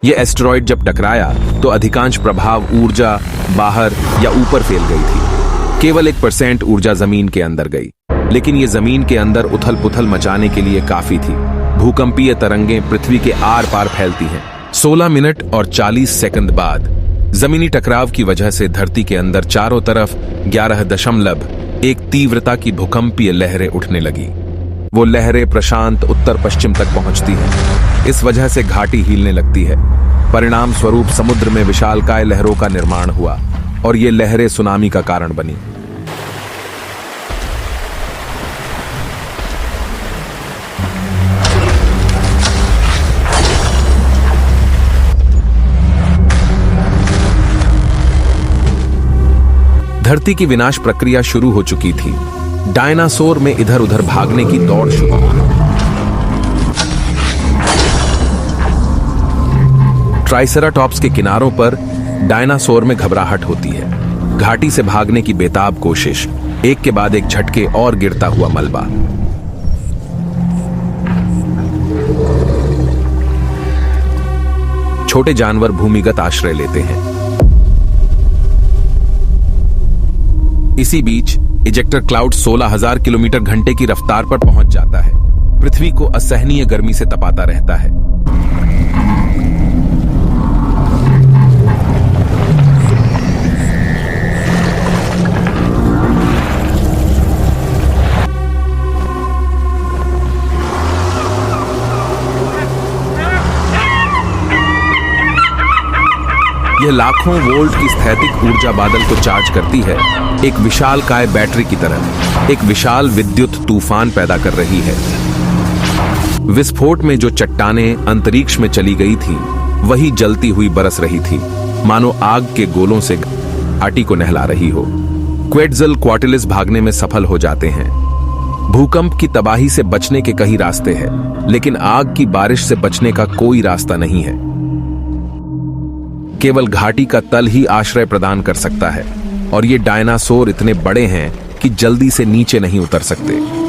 ये एस्टेरॉयड जब टकराया तो अधिकांश प्रभाव ऊर्जा बाहर या ऊपर फैल गई थी। केवल 1% ऊर्जा जमीन के अंदर गई, लेकिन ये जमीन के अंदर उथल पुथल मचाने के लिए काफी थी। भूकंपीय तरंगें पृथ्वी के आर पार फैलती हैं। 16 मिनट और 40 सेकंड बाद जमीनी टकराव की वजह से धरती के अंदर चारों तरफ 11.1 तीव्रता की भूकंपीय लहरें उठने लगी। वो लहरें प्रशांत उत्तर पश्चिम तक पहुंचती हैं। इस वजह से घाटी हिलने लगती है। परिणाम स्वरूप समुद्र में विशालकाय लहरों का निर्माण हुआ और ये लहरें सुनामी का कारण बनी। धरती की विनाश प्रक्रिया शुरू हो चुकी थी। डायनासोर में इधर उधर भागने की दौड़ शुरू हुई। ट्राइसेराटॉप्स के किनारों पर डायनासोर में घबराहट होती है। घाटी से भागने की बेताब कोशिश, एक के बाद एक झटके और गिरता हुआ मलबा। छोटे जानवर भूमिगत आश्रय लेते हैं। इसी बीच इजेक्टर क्लाउड 16,000 किलोमीटर घंटे की रफ्तार पर पहुंच जाता है। पृथ्वी को असहनीय गर्मी से तपाता रहता है। यह लाखों वोल्ट की स्थैतिक ऊर्जा बादल को चार्ज करती है, एक विशालकाय बैटरी की तरह एक विशाल विद्युत तूफान पैदा कर रही है। विस्फोट में जो चट्टानें अंतरिक्ष में चली गई थीं, वही जलती हुई बरस रही थी, मानो आग के गोलों से घाटी को नहला रही हो। क्वेट्ज़लकोएटलिस भागने में सफल हो जाते हैं। भूकंप की तबाही से बचने के कई रास्ते हैं, लेकिन आग की बारिश से बचने का कोई रास्ता नहीं है। केवल घाटी का तल ही आश्रय प्रदान कर सकता है, और ये डायनासोर इतने बड़े हैं कि जल्दी से नीचे नहीं उतर सकते।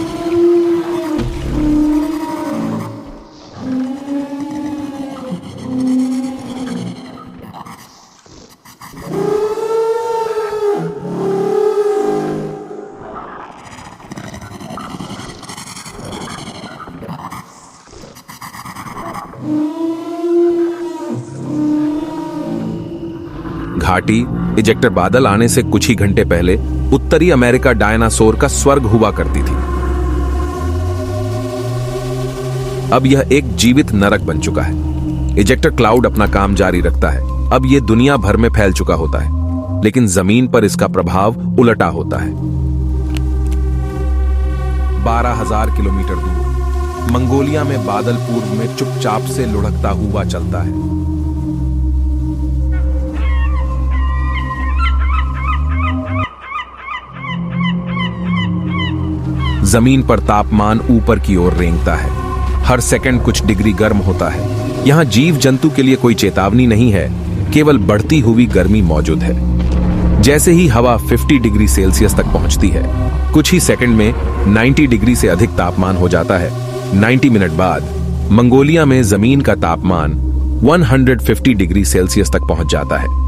घाटी इजेक्टर बादल आने से कुछ ही घंटे पहले उत्तरी अमेरिका डायनासोर का स्वर्ग हुआ करती थी। अब यह एक जीवित नरक बन चुका है। इजेक्टर क्लाउड अपना काम जारी रखता है। अब यह दुनिया भर में फैल चुका होता है, लेकिन जमीन पर इसका प्रभाव उलटा होता है। 12,000 किलोमीटर दूर मंगोलिया में बादल पूर्व में चुपचाप से लुढ़कता हुआ चलता है। जमीन पर तापमान ऊपर की ओर रेंगता है। हर सेकंड कुछ डिग्री गर्म होता है। यहां जीव जंतु के लिए कोई चेतावनी नहीं है, केवल बढ़ती हुई गर्मी मौजूद है। जैसे ही हवा 50 डिग्री सेल्सियस तक पहुंचती है, कुछ ही सेकंड में 90 डिग्री से अधिक तापमान हो जाता है। 90 मिनट बाद मंगोलिया में जमीन का तापमान 150 डिग्री सेल्सियस तक पहुंच जाता है।